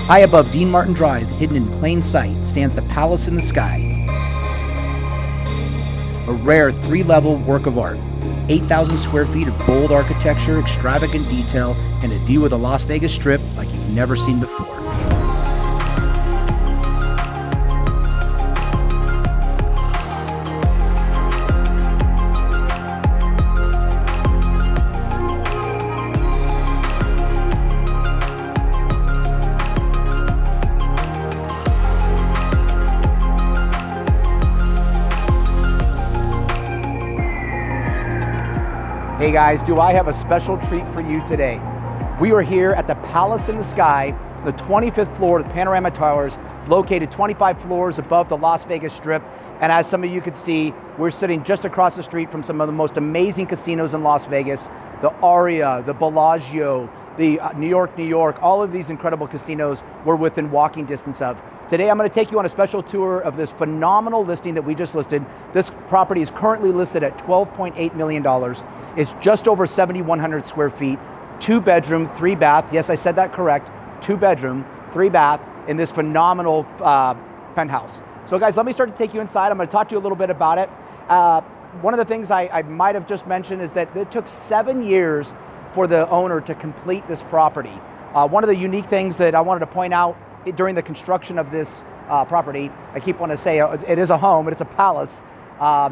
High above Dean Martin Drive, hidden in plain sight, stands the Palace in the Sky, a rare 3-level work of art. 8,000 square feet of bold architecture, extravagant detail, and a view of the Las Vegas Strip like you've never seen before. Hey guys, do I have a special treat for you today? We are here at the Palace in the Sky, the 25th floor of the Panorama Towers, located 25 floors above the Las Vegas Strip. And as some of you can see, we're sitting just across the street from some of the most amazing casinos in Las Vegas, the Aria, the Bellagio, the New York, all of these incredible casinos we're within walking distance of. Today I'm going to take you on a special tour of this phenomenal listing that we just listed. This property is currently listed at $12.8 million. It's just over 7,100 square feet, 2-bedroom, 3-bath. Yes, I said that correct. 2-bedroom, 3-bath in this phenomenal penthouse. So guys, let me start to take you inside. I'm going to talk to you a little bit about it. One of the things I might have just mentioned is that it took 7 years for the owner to complete this property. One of the unique things that I wanted to point out during the construction of this property, I keep wanting to say it is a home, but it's a palace,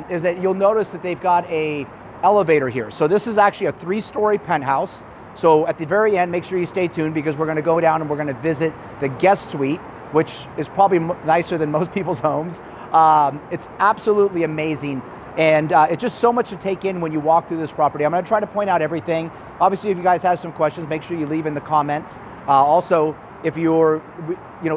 is that you'll notice that they've got a elevator here. So this is actually a 3-story penthouse. So at the very end, make sure you stay tuned because we're going to go down and we're going to visit the guest suite, which is probably nicer than most people's homes. It's absolutely amazing. And it's just so much to take in when you walk through this property. I'm going to try to point out everything. Obviously, if you guys have some questions, make sure you leave in the comments. Also, if you're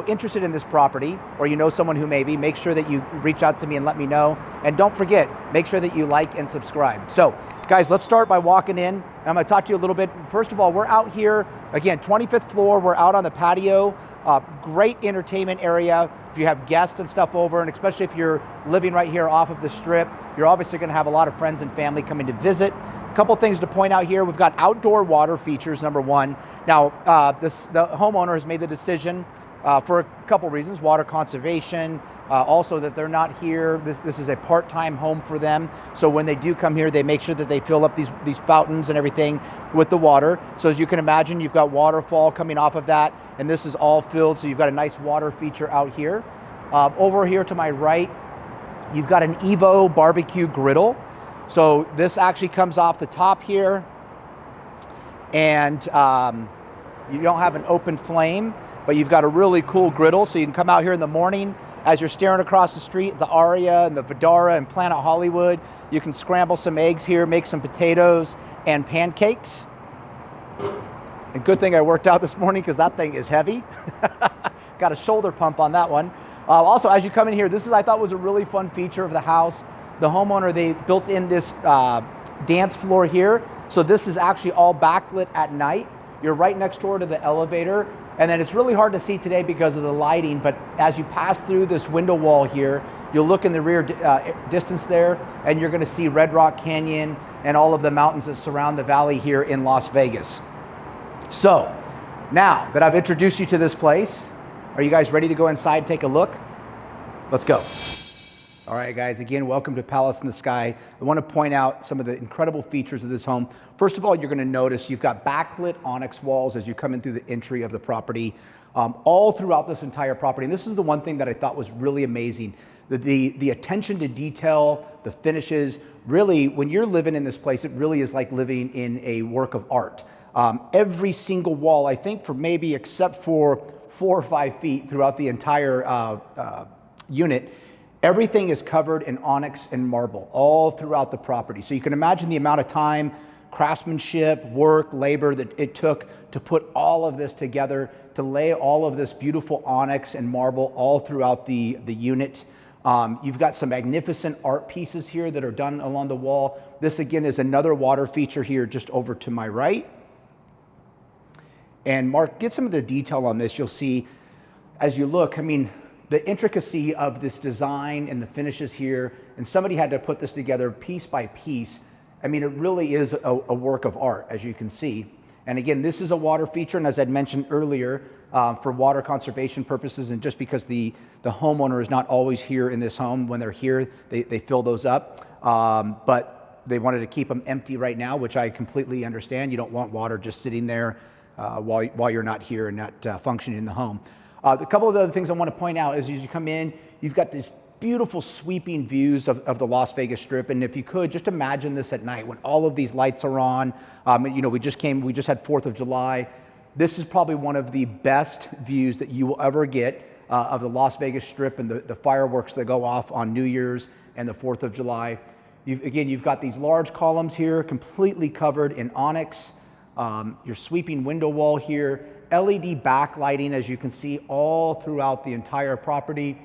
interested in this property or you know someone who may be, make sure that you reach out to me and let me know. And don't forget, make sure that you like and subscribe. So guys, let's start by walking in. I'm going to talk to you a little bit. First of all, we're out here, again, 25th floor. We're out on the patio. Great entertainment area if you have guests and stuff over, and especially if you're living right here off of the Strip, you're obviously going to have a lot of friends and family coming to visit. A couple things to point out here. We've got outdoor water features, number one. Now, the homeowner has made the decision for a couple reasons: water conservation, also that they're not here. This is a part-time home for them. So when they do come here, they make sure that they fill up these fountains and everything with the water. So as you can imagine, you've got waterfall coming off of that, and this is all filled. So you've got a nice water feature out here. Over here to my right, you've got an Evo barbecue griddle. So this actually comes off the top here, and you don't have an open flame, but you've got a really cool griddle. So you can come out here in the morning as you're staring across the street, the Aria and the Vidara and Planet Hollywood. You can scramble some eggs here, make some potatoes and pancakes. And good thing I worked out this morning because that thing is heavy. Got a shoulder pump on that one. Also, as you come in here, I thought was a really fun feature of the house. The homeowner, they built in this dance floor here. So this is actually all backlit at night. You're right next door to the elevator. And then it's really hard to see today because of the lighting, but as you pass through this window wall here, you'll look in the rear distance there, and you're gonna see Red Rock Canyon and all of the mountains that surround the valley here in Las Vegas. So, now that I've introduced you to this place, are you guys ready to go inside and take a look? Let's go. All right, guys, again, welcome to Palace in the Sky. I want to point out some of the incredible features of this home. First of all, you're going to notice you've got backlit onyx walls as you come in through the entry of the property, all throughout this entire property. And this is the one thing that I thought was really amazing. The attention to detail, the finishes, really, when you're living in this place, it really is like living in a work of art. Every single wall, I think for maybe except for 4 or 5 feet throughout the entire unit, everything is covered in onyx and marble all throughout the property. So you can imagine the amount of time, craftsmanship, work, labor that it took to put all of this together, to lay all of this beautiful onyx and marble all throughout the unit. You've got some magnificent art pieces here that are done along the wall. This again is another water feature here just over to my right. And Mark, get some of the detail on this. You'll see as you look, I mean, the intricacy of this design and the finishes here, and somebody had to put this together piece by piece. I mean, it really is a work of art, as you can see. And again, this is a water feature, and as I'd mentioned earlier, for water conservation purposes, and just because the homeowner is not always here in this home. When they're here, they fill those up. But they wanted to keep them empty right now, which I completely understand. You don't want water just sitting there while you're not here and not functioning in the home. A couple of the other things I want to point out is as you come in, you've got these beautiful sweeping views of the Las Vegas Strip. And if you could, just imagine this at night when all of these lights are on. You know, we just had 4th of July. This is probably one of the best views that you will ever get of the Las Vegas Strip and the fireworks that go off on New Year's and the 4th of July. You've got these large columns here completely covered in onyx. Your sweeping window wall here, LED backlighting, as you can see, all throughout the entire property.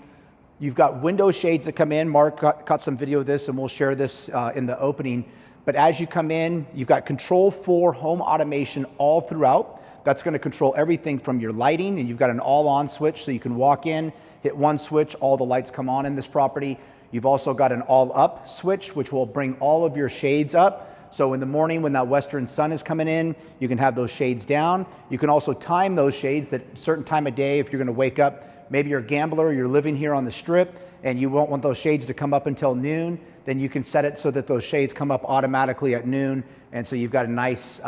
You've got window shades that come in. Mark caught some video of this, and we'll share this in the opening. But as you come in, you've got Control 4 home automation all throughout. That's going to control everything from your lighting, and you've got an all-on switch, so you can walk in, hit one switch, all the lights come on in this property. You've also got an all-up switch, which will bring all of your shades up. So in the morning when that western sun is coming in, you can have those shades down. You can also time those shades at a certain time of day if you're going to wake up. Maybe you're a gambler, you're living here on the Strip, and you won't want those shades to come up until noon. Then you can set it so that those shades come up automatically at noon. And so you've got a nice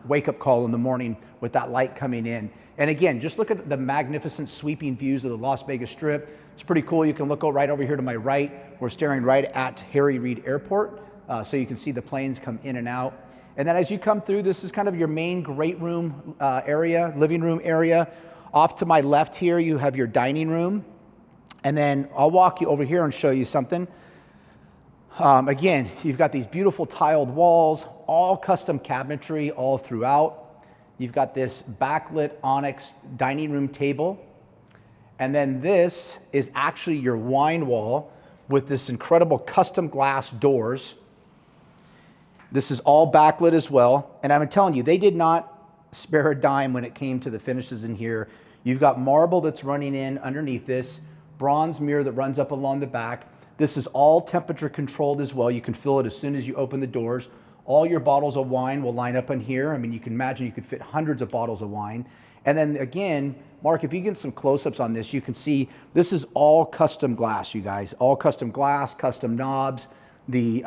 wake-up call in the morning with that light coming in. And again, just look at the magnificent sweeping views of the Las Vegas Strip. It's pretty cool. You can look right over here to my right. We're staring right at Harry Reid Airport. So you can see the planes come in and out. And then as you come through, this is kind of your main great room area, living room area. Off to my left here, you have your dining room. And then I'll walk you over here and show you something. Again, you've got these beautiful tiled walls, all custom cabinetry all throughout. You've got this backlit onyx dining room table. And then this is actually your wine wall with this incredible custom glass doors. This is all backlit as well. And I'm telling you, they did not spare a dime when it came to the finishes in here. You've got marble that's running in underneath this, bronze mirror that runs up along the back. This is all temperature controlled as well. You can fill it as soon as you open the doors. All your bottles of wine will line up in here. I mean, you can imagine you could fit hundreds of bottles of wine. And then again, Mark, if you get some close-ups on this, you can see this is all custom glass, you guys. All custom glass, custom knobs, the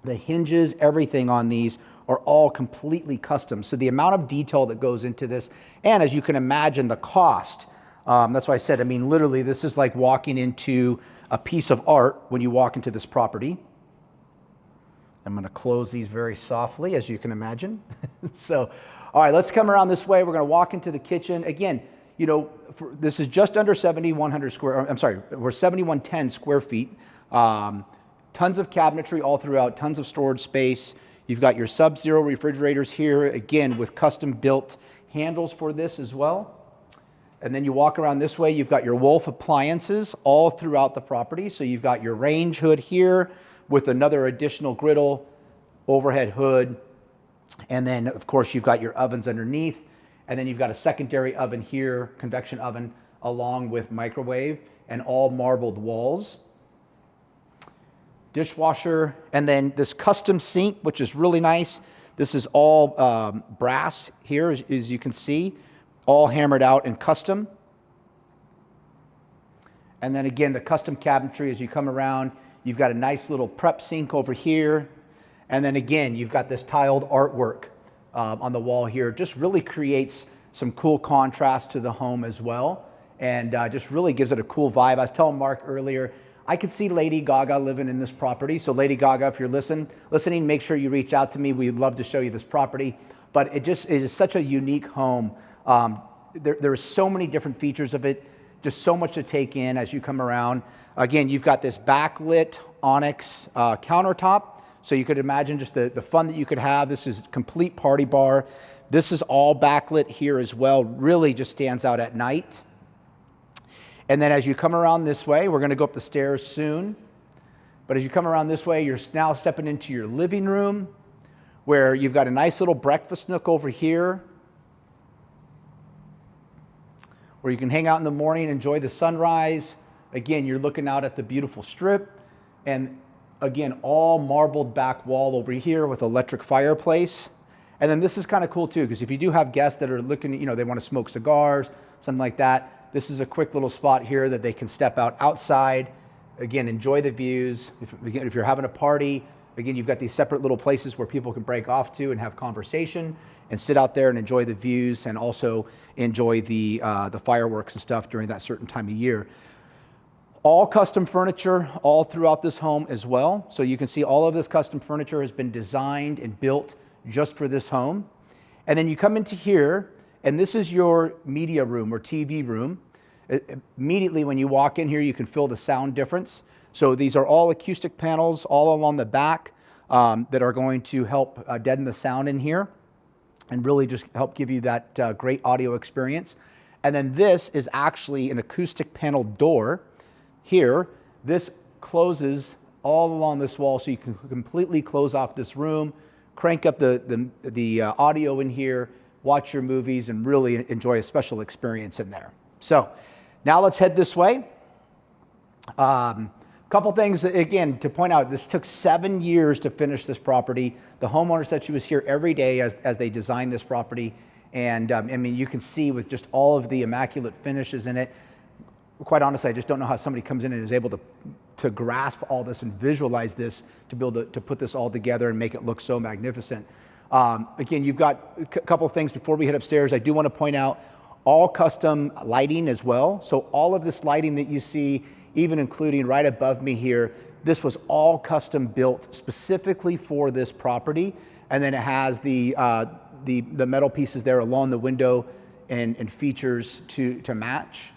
hinges, everything on these are all completely custom. So the amount of detail that goes into this, and as you can imagine, the cost, that's why I said, I mean, literally, this is like walking into a piece of art when you walk into this property. I'm gonna close these very softly, as you can imagine. So, all right, let's come around this way. We're gonna walk into the kitchen. Again, you know, this is just under 7,100 square, I'm sorry, we're 7,110 square feet. Tons of cabinetry all throughout, tons of storage space. You've got your Sub-Zero refrigerators here, again, with custom built handles for this as well. And then you walk around this way, you've got your Wolf appliances all throughout the property. So you've got your range hood here with another additional griddle, overhead hood. And then, of course, you've got your ovens underneath. And then you've got a secondary oven here, convection oven, along with microwave, and all marbled walls. Dishwasher, and then this custom sink, which is really nice. This is all brass here, as you can see, all hammered out and custom. And then again, the custom cabinetry as you come around. You've got a nice little prep sink over here. And then again, you've got this tiled artwork on the wall here. Just really creates some cool contrast to the home as well. And just really gives it a cool vibe. I was telling Mark earlier, I could see Lady Gaga living in this property. So Lady Gaga, if you're listening, make sure you reach out to me. We'd love to show you this property. But it is such a unique home. There are so many different features of it, just so much to take in as you come around. Again, you've got this backlit onyx countertop. So you could imagine just the fun that you could have. This is a complete party bar. This is all backlit here as well. Really just stands out at night. And then as you come around this way, we're going to go up the stairs soon. But as you come around this way, you're now stepping into your living room where you've got a nice little breakfast nook over here where you can hang out in the morning, enjoy the sunrise. Again, you're looking out at the beautiful Strip. And again, all marbled back wall over here with electric fireplace. And then this is kind of cool too, because if you do have guests that are looking, they want to smoke cigars, something like that, this is a quick little spot here that they can step outside. Again, enjoy the views. If you're having a party, again, you've got these separate little places where people can break off to and have conversation and sit out there and enjoy the views, and also enjoy the fireworks and stuff during that certain time of year. All custom furniture all throughout this home as well. So you can see all of this custom furniture has been designed and built just for this home. And then you come into here, and this is your media room or TV room. Immediately when you walk in here, you can feel the sound difference. So these are all acoustic panels all along the back that are going to help deaden the sound in here and really just help give you that great audio experience. And then this is actually an acoustic panel door here. This closes all along this wall, so you can completely close off this room, crank up the audio in here, watch your movies, and really enjoy a special experience in there. So now let's head this way. Couple things, again, to point out, this took 7 years to finish this property. The homeowner said she was here every day as they designed this property. And I mean, you can see with just all of the immaculate finishes in it. Quite honestly, I just don't know how somebody comes in and is able to grasp all this and visualize this to be able to put this all together and make it look so magnificent. Again, you've got a couple of things before we head upstairs. I do want to point out all custom lighting as well. So all of this lighting that you see, even including right above me here, this was all custom built specifically for this property. And then it has the metal pieces there along the window and features to match.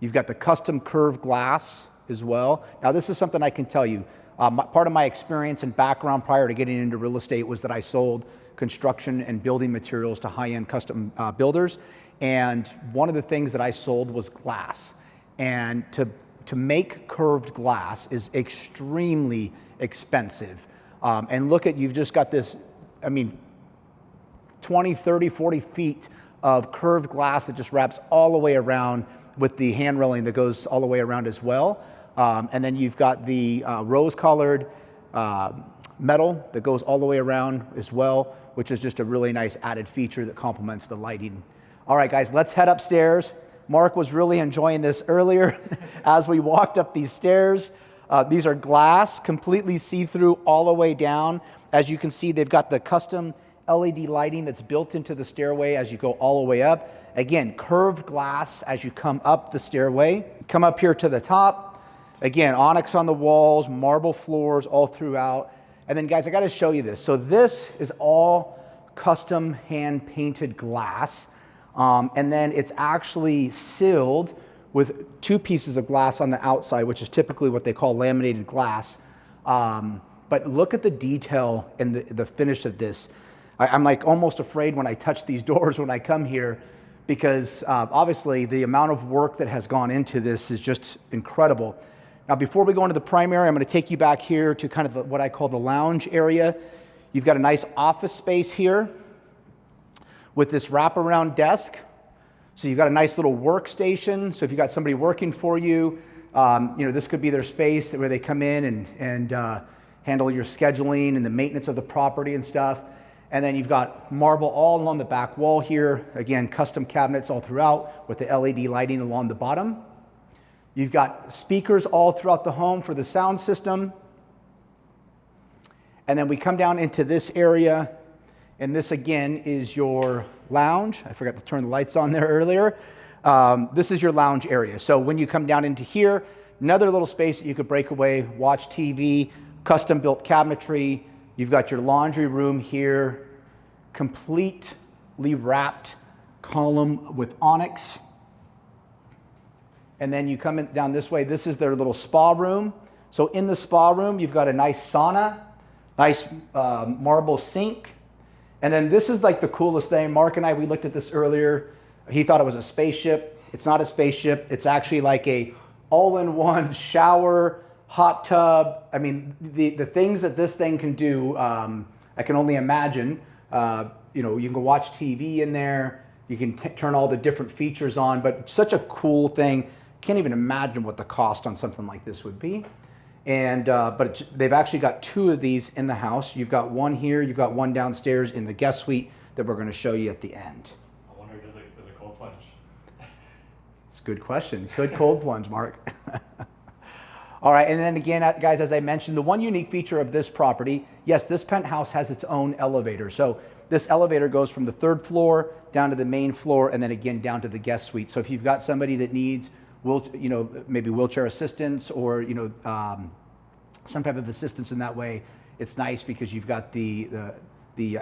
You've got the custom curved glass as well. Now this is something I can tell you. Part of my experience and background prior to getting into real estate was that I sold construction and building materials to high-end custom builders. And one of the things that I sold was glass. And to make curved glass is extremely expensive. And look at, you've just got this, I mean, 20, 30, 40 feet of curved glass that just wraps all the way around with the hand railing that goes all the way around as well. And then you've got the rose-colored metal that goes all the way around as well, which is just a really nice added feature that complements the lighting. All right, guys, let's head upstairs. Mark was really enjoying this earlier as we walked up these stairs. These are glass, completely see-through all the way down. As you can see, they've got the custom LED lighting that's built into the stairway as you go all the way up. Again, curved glass as you come up the stairway. Come up here to the top. Again, onyx on the walls, marble floors all throughout. And then guys, I gotta show you this. So this is all custom hand-painted glass. And then it's actually sealed with 2 pieces of glass on the outside, which is typically what they call laminated glass. But look at the detail and the finish of this. I'm like almost afraid when I touch these doors when I come here, because obviously the amount of work that has gone into this is just incredible. Now, before we go into the primary, I'm going to take you back here to kind of what I call the lounge area. You've got a nice office space here with this wraparound desk. So you've got a nice little workstation. So if you've got somebody working for you, this could be their space where they come in and handle your scheduling and the maintenance of the property and stuff. And then you've got marble all along the back wall here. Again, custom cabinets all throughout with the LED lighting along the bottom. You've got speakers all throughout the home for the sound system. And then we come down into this area, and this again is your lounge. I forgot to turn the lights on there earlier. This is your lounge area. So when you come down into here, another little space that you could break away, watch TV, custom built cabinetry. You've got your laundry room here, completely wrapped column with onyx. And then you come in down this way. This is their little spa room. So in the spa room, you've got a nice sauna, nice marble sink. And then this is like the coolest thing. Mark and I, we looked at this earlier. He thought it was a spaceship. It's not a spaceship. It's actually like a all-in-one shower, hot tub. I mean, the things that this thing can do, I can only imagine. You can watch TV in there. You can turn all the different features on, but such a cool thing. Can't even imagine what the cost on something like this would be. And but they've actually got two of these in the house. You've got one here, you've got one downstairs in the guest suite that we're going to show you at the end. I wonder, does a cold plunge? It's a good question. Good cold plunge, Mark. All right, and then again, guys, as I mentioned, the one unique feature of this property, yes, this penthouse has its own elevator. So this elevator goes from the 3rd floor down to the main floor, and then again down to the guest suite. So if you've got somebody that needs, maybe wheelchair assistance or some type of assistance in that way, it's nice because you've got the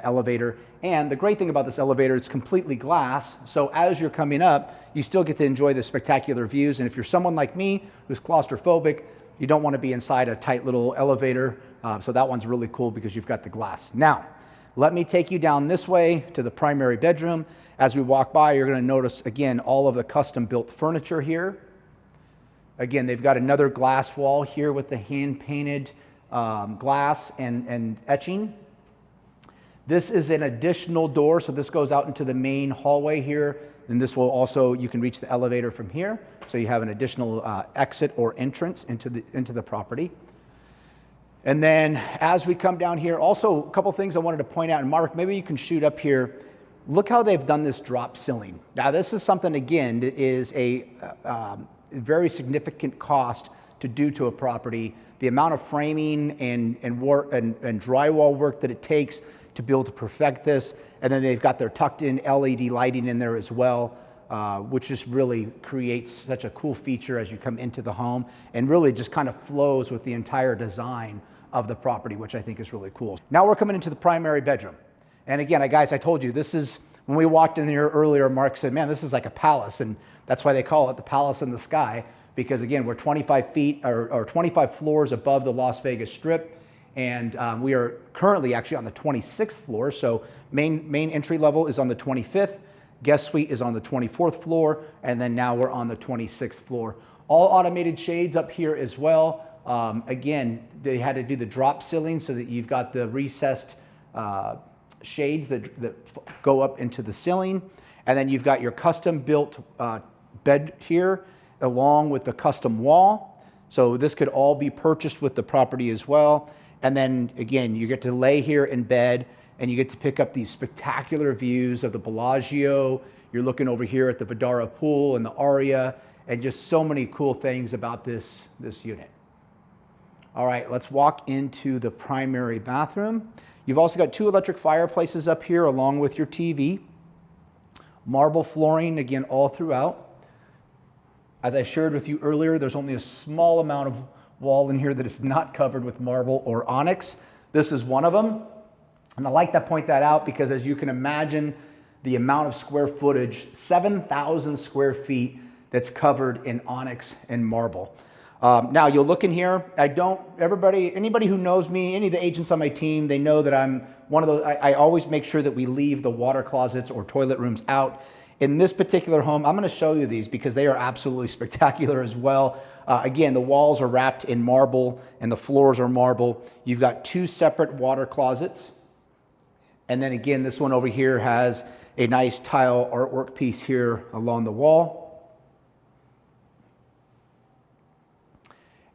elevator. And the great thing about this elevator, it's completely glass. So as you're coming up, you still get to enjoy the spectacular views. And if you're someone like me who's claustrophobic, you don't want to be inside a tight little elevator. So that one's really cool because you've got the glass. Now, let me take you down this way to the primary bedroom. As we walk by, you're going to notice, again, all of the custom-built furniture here. Again, they've got another glass wall here with the hand-painted glass and etching. This is an additional door, so this goes out into the main hallway here. And this will also, you can reach the elevator from here. So you have an additional exit or entrance into the property. And then as we come down here, also a couple things I wanted to point out. And Mark, maybe you can shoot up here. Look how they've done this drop ceiling. Now this is something, again, that is a very significant cost to do to a property. The amount of framing and work and drywall work that it takes to be able to perfect this. And then they've got their tucked in LED lighting in there as well, which just really creates such a cool feature as you come into the home and really just kind of flows with the entire design of the property, which I think is really cool. Now we're coming into the primary bedroom. And again, guys, I told you, this is, when we walked in here earlier, Mark said, man, this is like a palace. And that's why they call it the Palace in the Sky, because again, we're 25 feet or 25 floors above the Las Vegas Strip. And we are currently actually on the 26th floor. So main entry level is on the 25th. Guest suite is on the 24th floor. And then now we're on the 26th floor. All automated shades up here as well. Again, they had to do the drop ceiling so that you've got the recessed shades that go up into the ceiling. And then you've got your custom built bed here along with the custom wall. So this could all be purchased with the property as well. And then again, you get to lay here in bed and you get to pick up these spectacular views of the Bellagio. You're looking over here at the Vidara pool and the Aria, and just so many cool things about this unit. All right, let's walk into the primary bathroom. You've also got 2 electric fireplaces up here along with your TV. Marble flooring, again, all throughout. As I shared with you earlier, there's only a small amount of wall in here that is not covered with marble or onyx. This is one of them. And I like to point that out because as you can imagine, the amount of square footage, 7,000 square feet that's covered in onyx and marble. Now you'll look in here. Anybody who knows me, any of the agents on my team, they know that I'm one of those, I always make sure that we leave the water closets or toilet rooms out. In this particular home, I'm going to show you these because they are absolutely spectacular as well. Again, the walls are wrapped in marble and the floors are marble. You've got 2 separate water closets. And then again, this one over here has a nice tile artwork piece here along the wall.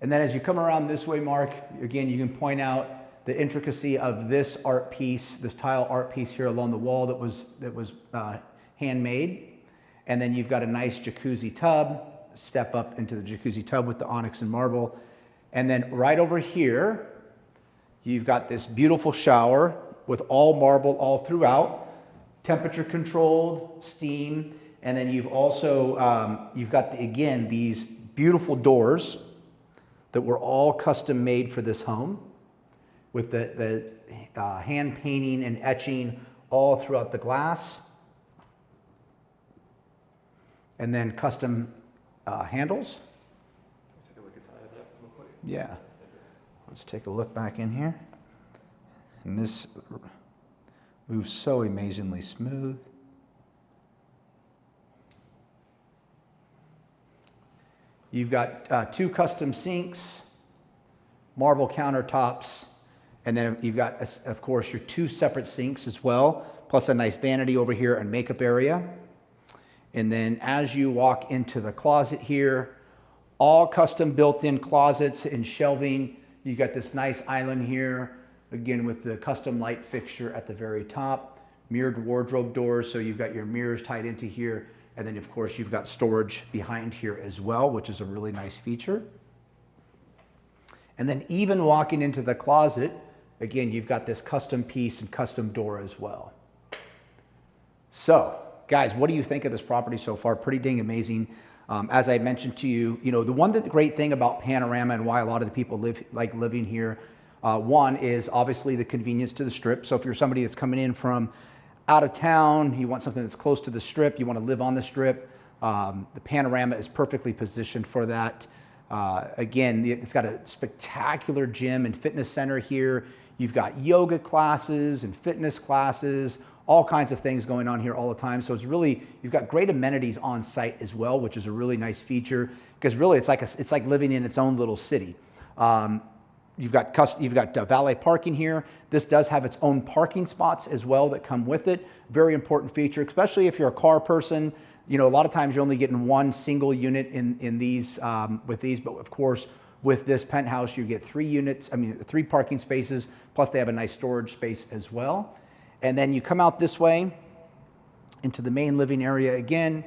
And then as you come around this way, Mark, again, you can point out the intricacy of this art piece, this tile art piece here along the wall that was handmade. And then you've got a nice jacuzzi tub, step up into the jacuzzi tub with the onyx and marble. And then right over here, you've got this beautiful shower with all marble all throughout, temperature controlled, steam. And then you've also, you've got, again, these beautiful doors that were all custom made for this home with the hand painting and etching all throughout the glass. And then custom handles. Take a look inside of that real quick. Yeah. Let's take a look back in here. And this moves so amazingly smooth. You've got 2 custom sinks, marble countertops, and then you've got, of course, your 2 separate sinks as well, plus a nice vanity over here and makeup area. And then as you walk into the closet here, all custom built-in closets and shelving You got this nice island here, again with the custom light fixture at the very top, mirrored wardrobe doors, so you've got your mirrors tied into here, and then of course you've got storage behind here as well, which is a really nice feature. And then even walking into the closet, again, you've got this custom piece and custom door as well. So, guys, what do you think of this property so far? Pretty dang amazing. As I mentioned to you, the great thing about Panorama and why a lot of the people like living here, one is obviously the convenience to the strip. So if you're somebody that's coming in from out of town, you want something that's close to the strip, you want to live on the strip, the Panorama is perfectly positioned for that. Again, it's got a spectacular gym and fitness center here. You've got yoga classes and fitness classes, all kinds of things going on here all the time. So it's really, you've got great amenities on site as well, which is a really nice feature, because really it's like living in its own little city. You've got valet parking here. This does have its own parking spots as well that come with it. Very important feature, especially if you're a car person. A lot of times you're only getting one single unit in these with these, but of course with this penthouse you get 3 parking spaces, plus they have a nice storage space as well. And then you come out this way into the main living area again,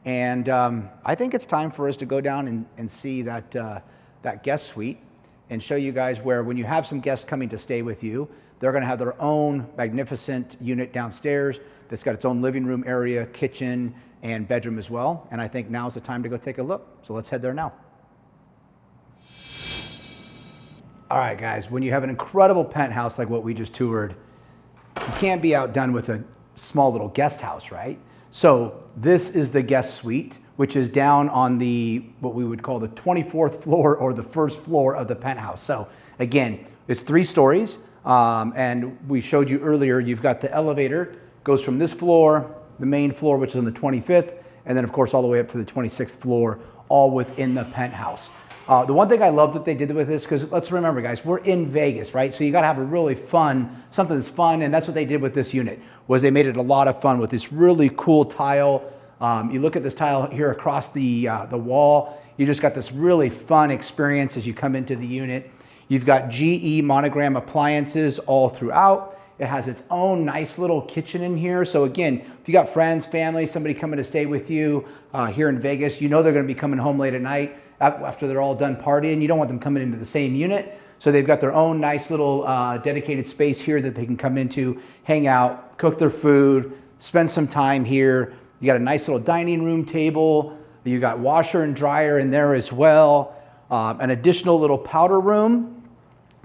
and I think it's time for us to go down and see that guest suite and show you guys where, when you have some guests coming to stay with you, they're going to have their own magnificent unit downstairs that's got its own living room area, kitchen, and bedroom as well. And I think now's the time to go take a look. So let's head there now. All right, guys, when you have an incredible penthouse like what we just toured, you can't be outdone with a small little guest house, right? So this is the guest suite, which is down on what we would call the 24th floor or the first floor of the penthouse. So again, it's 3 stories. And we showed you earlier, you've got the elevator, goes from this floor, the main floor, which is on the 25th, and then of course all the way up to the 26th floor, all within the penthouse. The one thing I love that they did with this, because let's remember guys, we're in Vegas, right? So you got to have a really something that's fun, and that's what they did with this unit, was they made it a lot of fun with this really cool tile. You look at this tile here across the wall, you just got this really fun experience as you come into the unit. You've got GE monogram appliances all throughout. It has its own nice little kitchen in here. So again, if you got friends, family, somebody coming to stay with you here in Vegas, they're going to be coming home late at night after they're all done partying. You don't want them coming into the same unit. So they've got their own nice little dedicated space here that they can come into, hang out, cook their food, spend some time here. You got a nice little dining room table. You got washer and dryer in there as well. An additional little powder room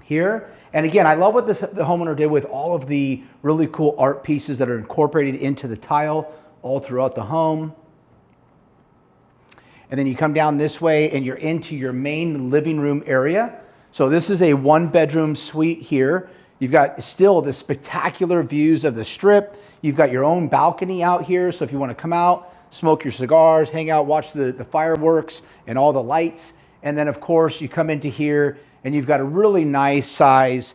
here. And again, I love what the homeowner did with all of the really cool art pieces that are incorporated into the tile all throughout the home. And then you come down this way and you're into your main living room area. So this is a 1-bedroom suite here. You've got still the spectacular views of the strip. You've got your own balcony out here. So if you want to come out, smoke your cigars, hang out, watch the fireworks and all the lights. And then of course you come into here and you've got a really nice size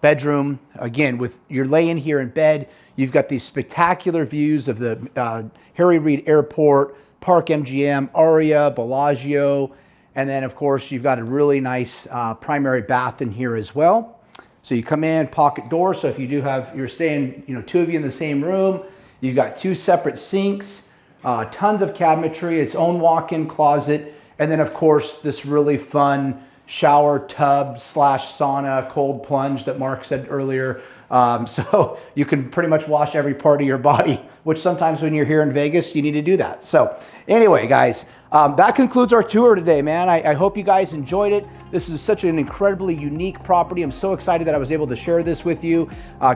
bedroom. Again, you're laying here in bed. You've got these spectacular views of the Harry Reid Airport, Park MGM, Aria, Bellagio, and then of course you've got a really nice primary bath in here as well. So you come in, pocket door. So if you you're staying, 2 of you in the same room, you've got 2 separate sinks, tons of cabinetry, its own walk-in closet, and then of course this really fun shower tub / sauna cold plunge that Mark said earlier. So you can pretty much wash every part of your body, which sometimes when you're here in Vegas, you need to do that. So anyway, guys, that concludes our tour today, man. I hope you guys enjoyed it. This is such an incredibly unique property. I'm so excited that I was able to share this with you.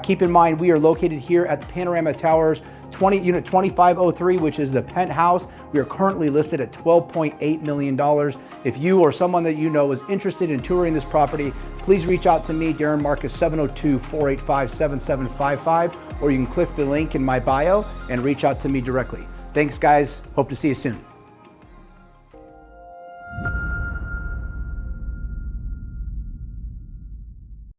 Keep in mind, we are located here at the Panorama Towers, unit 2503, which is the penthouse. We are currently listed at $12.8 million. If you or someone that you know is interested in touring this property, please reach out to me, Darren Marcus, 702-485-7755, or you can click the link in my bio and reach out to me directly. Thanks, guys. Hope to see you soon.